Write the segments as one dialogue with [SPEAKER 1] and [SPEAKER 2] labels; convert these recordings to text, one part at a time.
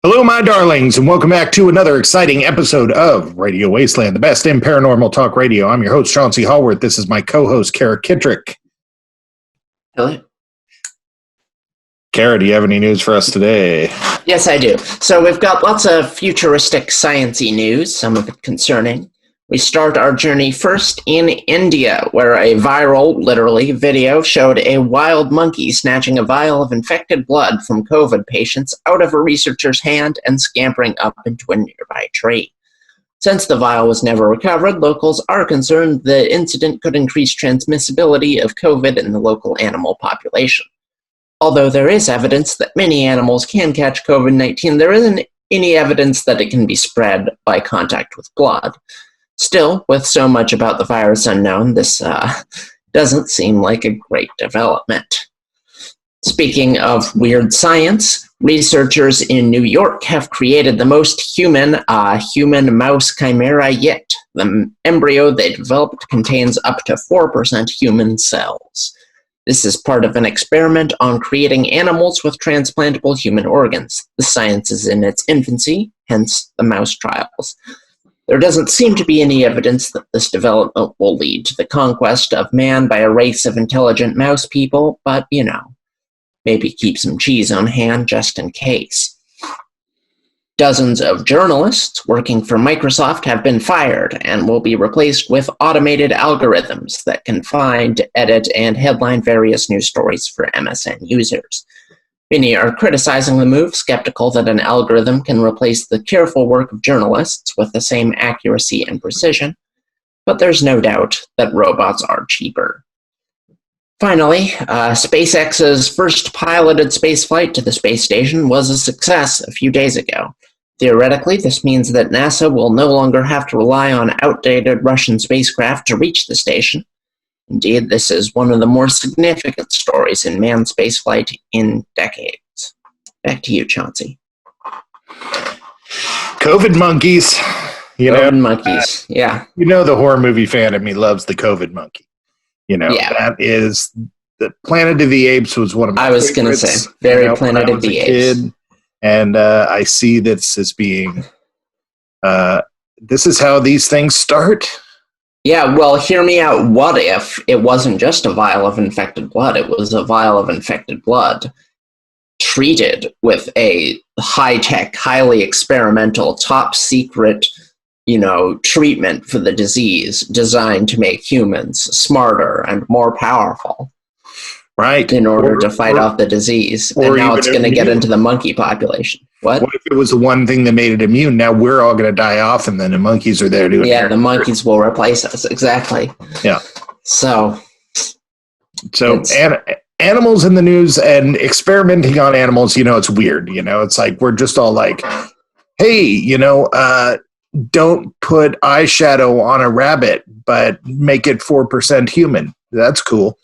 [SPEAKER 1] Hello, my darlings, and welcome back to another exciting episode of Radio Wasteland, the best in paranormal talk radio. I'm your host, Chauncey Hallworth. This is my co-host, Kara Kittrick.
[SPEAKER 2] Hello.
[SPEAKER 1] Kara, do you have any news for us today?
[SPEAKER 2] Yes, I do. So we've got lots of futuristic science-y news, some of it concerning. We start our journey first in India, where a viral, literally, video showed a wild monkey snatching a vial of infected blood from COVID patients out of a researcher's hand and scampering up into a nearby tree. Since the vial was never recovered, locals are concerned the incident could increase transmissibility of COVID in the local animal population. Although there is evidence that many animals can catch COVID-19, there isn't any evidence that it can be spread by contact with blood. Still, with so much about the virus unknown, this doesn't seem like a great development. Speaking of weird science, researchers in New York have created the most human mouse chimera yet. The embryo they developed contains up to 4% human cells. This is part of an experiment on creating animals with transplantable human organs. The science is in its infancy, hence the mouse trials. There doesn't seem to be any evidence that this development will lead to the conquest of man by a race of intelligent mouse people, but, maybe keep some cheese on hand just in case. Dozens of journalists working for Microsoft have been fired and will be replaced with automated algorithms that can find, edit, and headline various news stories for MSN users. Many are criticizing the move, skeptical that an algorithm can replace the careful work of journalists with the same accuracy and precision, but there's no doubt that robots are cheaper. Finally, SpaceX's first piloted spaceflight to the space station was a success a few days ago. Theoretically, this means that NASA will no longer have to rely on outdated Russian spacecraft to reach the station. Indeed, this is one of the more significant stories in manned spaceflight in decades. Back to you, Chauncey.
[SPEAKER 1] COVID monkeys.
[SPEAKER 2] COVID monkeys, yeah.
[SPEAKER 1] The horror movie fan of me loves the COVID monkey. That is the Planet of the Apes was one of my favorites. I was going to say,
[SPEAKER 2] very Planet of the Apes.
[SPEAKER 1] Kid, and I see this as being, this is how these things start.
[SPEAKER 2] Yeah, well, hear me out. What if it wasn't just a vial of infected blood? It was a vial of infected blood treated with a high-tech, highly experimental, top-secret, treatment for the disease designed to make humans smarter and more powerful.
[SPEAKER 1] Right.
[SPEAKER 2] In order to fight off the disease. And now it's going to get into the monkey population. What
[SPEAKER 1] if it was the one thing that made it immune? Now we're all going to die off, and then the monkeys are there doing it.
[SPEAKER 2] Yeah, the monkeys will replace us. Exactly.
[SPEAKER 1] Yeah.
[SPEAKER 2] So
[SPEAKER 1] animals in the news and experimenting on animals, it's weird. It's like we're just all like, hey, don't put eyeshadow on a rabbit, but make it 4% human. That's cool.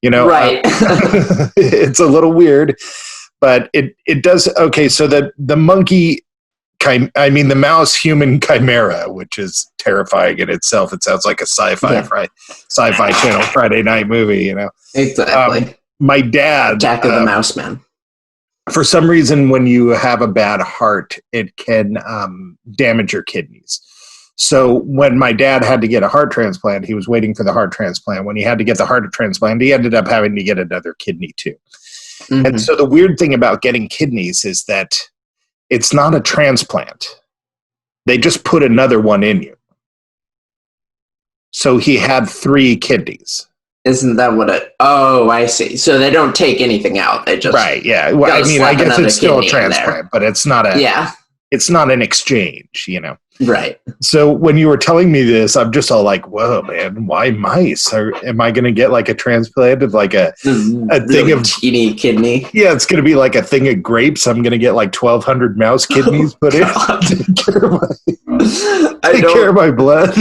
[SPEAKER 2] Right.
[SPEAKER 1] It's a little weird, but it does. Okay. So the monkey, the mouse human chimera, which is terrifying in itself. It sounds like a sci-fi channel Friday night movie,
[SPEAKER 2] Exactly.
[SPEAKER 1] My dad,
[SPEAKER 2] Attack of the Mouse Man.
[SPEAKER 1] For some reason, when you have a bad heart, it can damage your kidneys. So when my dad had to get a heart transplant, he was waiting for the heart transplant. When he had to get the heart transplant, he ended up having to get another kidney too. Mm-hmm. And so the weird thing about getting kidneys is that it's not a transplant. They just put another one in you. So he had 3 kidneys.
[SPEAKER 2] Isn't that what it... Oh, I see. So they don't take anything out. They just...
[SPEAKER 1] Right, yeah. Well, I guess it's still a transplant, but it's not it's not an exchange,
[SPEAKER 2] Right.
[SPEAKER 1] So when you were telling me this, I'm just all like, whoa, man, why mice? Am I going to get like a transplant of like a thing of
[SPEAKER 2] teeny kidney?
[SPEAKER 1] Yeah, it's going to be like a thing of grapes. I'm going to get like 1,200 mouse kidneys put in. Take care of my blood.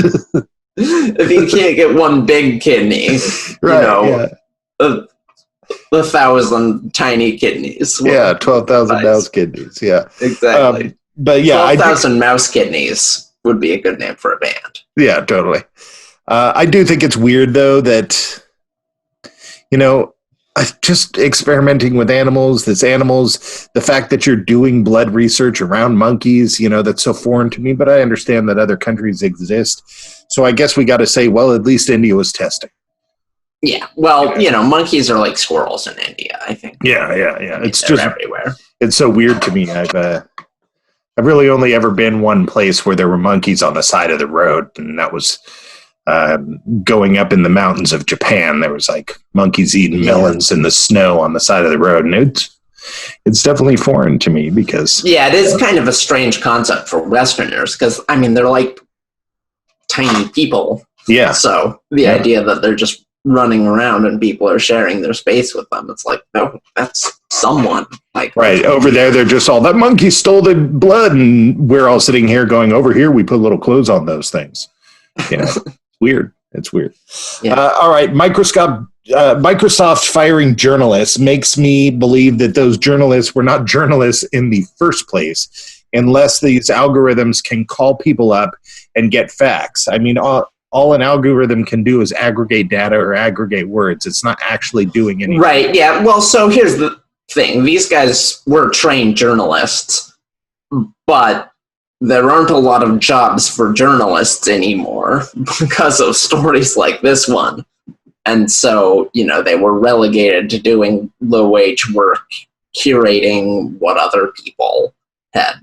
[SPEAKER 2] If you can't get one big kidney,
[SPEAKER 1] right,
[SPEAKER 2] 1,000 tiny kidneys.
[SPEAKER 1] Yeah, 12,000 mouse kidneys. Yeah,
[SPEAKER 2] exactly.
[SPEAKER 1] But yeah,
[SPEAKER 2] 12,000 mouse kidneys would be a good name for a band.
[SPEAKER 1] Yeah, totally. I do think it's weird though that, just experimenting with animals, the fact that you're doing blood research around monkeys, that's so foreign to me, but I understand that other countries exist. So I guess we got to say, well, at least India was testing.
[SPEAKER 2] Yeah, well, monkeys are like squirrels in India, I think.
[SPEAKER 1] Yeah. It's just
[SPEAKER 2] everywhere.
[SPEAKER 1] It's so weird to me. I've really only ever been one place where there were monkeys on the side of the road, and that was going up in the mountains of Japan. There was like monkeys eating melons in the snow on the side of the road, and it's definitely foreign to me because
[SPEAKER 2] it is kind of a strange concept for Westerners because they're like tiny people.
[SPEAKER 1] Yeah.
[SPEAKER 2] So the idea that they're just running around and people are sharing their space with them, it's like, no, that's someone. Like
[SPEAKER 1] right over there, they're just all that monkey stole the blood, and we're all sitting here going, over here we put little clothes on those things. Weird. It's weird. Yeah. All right. Microsoft firing journalists makes me believe that those journalists were not journalists in the first place, unless these algorithms can call people up and get facts. All an algorithm can do is aggregate data or aggregate words. It's not actually doing anything.
[SPEAKER 2] Right. Yeah. Well, so here's the thing. These guys were trained journalists, but there aren't a lot of jobs for journalists anymore because of stories like this one. And so, they were relegated to doing low-wage work, curating what other people had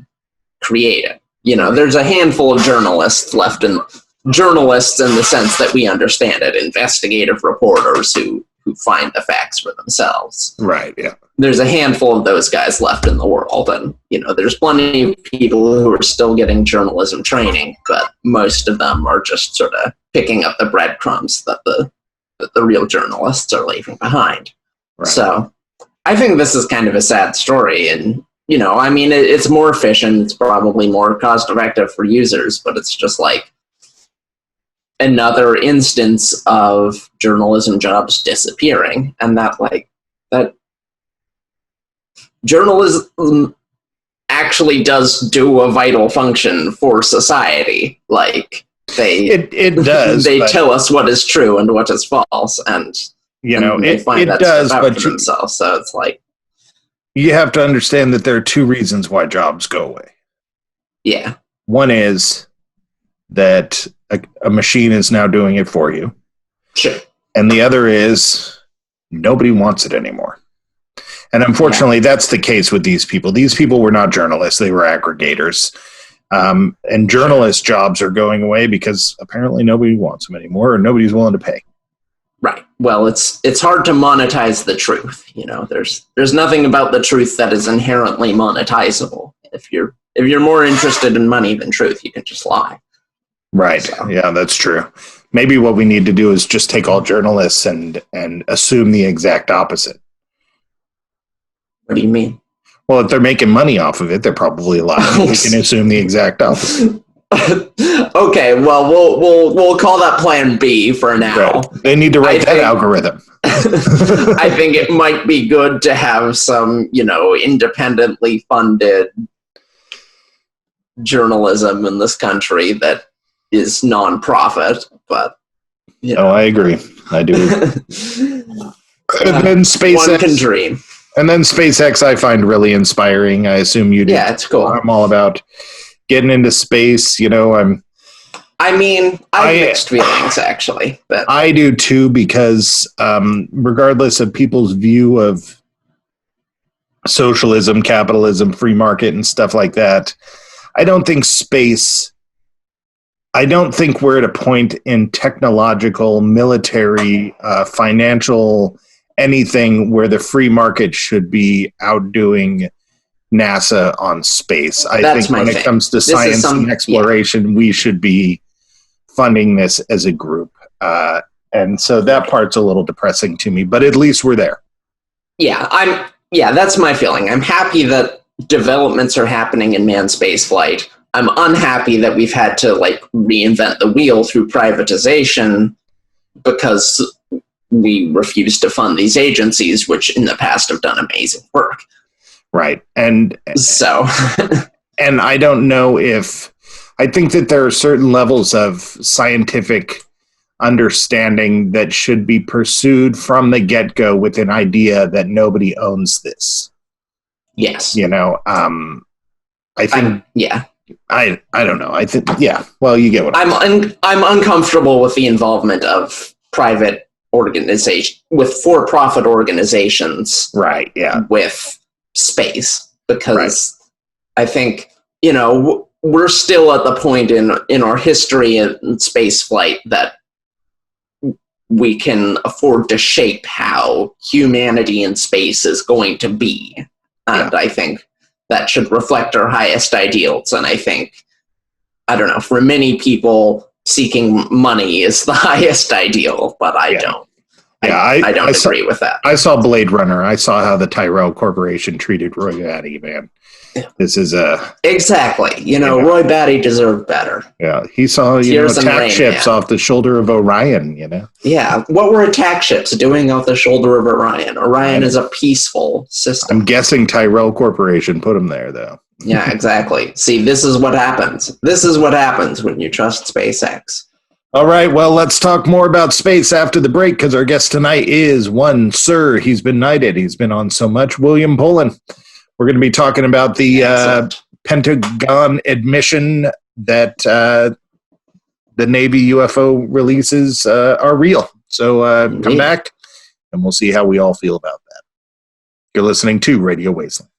[SPEAKER 2] created. There's a handful of journalists left in the sense that we understand it, investigative reporters who find the facts for themselves.
[SPEAKER 1] Right, yeah.
[SPEAKER 2] There's a handful of those guys left in the world, and there's plenty of people who are still getting journalism training, but most of them are just sort of picking up the breadcrumbs that the real journalists are leaving behind. Right. So I think this is kind of a sad story, and it's more efficient, it's probably more cost effective for users, but it's just like another instance of journalism jobs disappearing, and that journalism actually does do a vital function for society. Like it does. They tell us what is true and what is false, and they find that does, stuff out for themselves. So it's like
[SPEAKER 1] you have to understand that there are two reasons why jobs go away.
[SPEAKER 2] Yeah,
[SPEAKER 1] one is that a machine is now doing it for you.
[SPEAKER 2] Sure.
[SPEAKER 1] And the other is nobody wants it anymore. And unfortunately, that's the case with these people. These people were not journalists. They were aggregators. And journalist jobs are going away because apparently nobody wants them anymore or nobody's willing to pay.
[SPEAKER 2] Right. Well, it's hard to monetize the truth. There's nothing about the truth that is inherently monetizable. If you're more interested in money than truth, you can just lie.
[SPEAKER 1] Right. So. Yeah, that's true. Maybe what we need to do is just take all journalists and assume the exact opposite.
[SPEAKER 2] What do you mean?
[SPEAKER 1] Well, if they're making money off of it, they're probably lying. We can assume the exact opposite.
[SPEAKER 2] Okay, well, we'll call that Plan B for now.
[SPEAKER 1] Right. They need to write that algorithm.
[SPEAKER 2] I think it might be good to have some, independently funded journalism in this country that is non-profit, but
[SPEAKER 1] I agree. I do. And then SpaceX.
[SPEAKER 2] One can dream.
[SPEAKER 1] And then SpaceX I find really inspiring. I assume you do.
[SPEAKER 2] Yeah, it's cool.
[SPEAKER 1] I'm all about getting into space.
[SPEAKER 2] I have mixed feelings, actually. But
[SPEAKER 1] I do too, because regardless of people's view of socialism, capitalism, free market, and stuff like that, I don't think we're at a point in technological, military, financial, anything where the free market should be outdoing NASA on space. I think when it comes to science and exploration, we should be funding this as a group. And so that part's a little depressing to me, but at least we're there.
[SPEAKER 2] Yeah, that's my feeling. I'm happy that developments are happening in manned space flight. I'm unhappy that we've had to reinvent the wheel through privatization because we refuse to fund these agencies, which in the past have done amazing work.
[SPEAKER 1] Right. And
[SPEAKER 2] so,
[SPEAKER 1] and I don't know I think that there are certain levels of scientific understanding that should be pursued from the get-go with an idea that nobody owns this.
[SPEAKER 2] Yes.
[SPEAKER 1] I think I don't know. I think well, you get what
[SPEAKER 2] I'm uncomfortable with the involvement of private organization with for-profit organizations,
[SPEAKER 1] right? Yeah,
[SPEAKER 2] with space, because I think we're still at the point in our history in space flight that we can afford to shape how humanity in space is going to be, and I think that should reflect our highest ideals. And I think, I don't know, for many people, seeking money is the highest ideal, but I don't. I don't agree with that.
[SPEAKER 1] I saw Blade Runner. I saw how the Tyrell Corporation treated Roy Batty, man. This is
[SPEAKER 2] exactly. Roy Batty deserved better.
[SPEAKER 1] Yeah, he saw attack ships off the shoulder of Orion.
[SPEAKER 2] Yeah, what were attack ships doing off the shoulder of Orion? Orion is a peaceful system.
[SPEAKER 1] I'm guessing Tyrell Corporation put him there, though.
[SPEAKER 2] Yeah, exactly. See, this is what happens. This is what happens when you trust SpaceX.
[SPEAKER 1] All right, well, let's talk more about space after the break, because our guest tonight is one Sir. He's been knighted. He's been on so much. William Poland. We're going to be talking about the Pentagon admission that the Navy UFO releases are real. So come back, and we'll see how we all feel about that. You're listening to Radio Wasteland.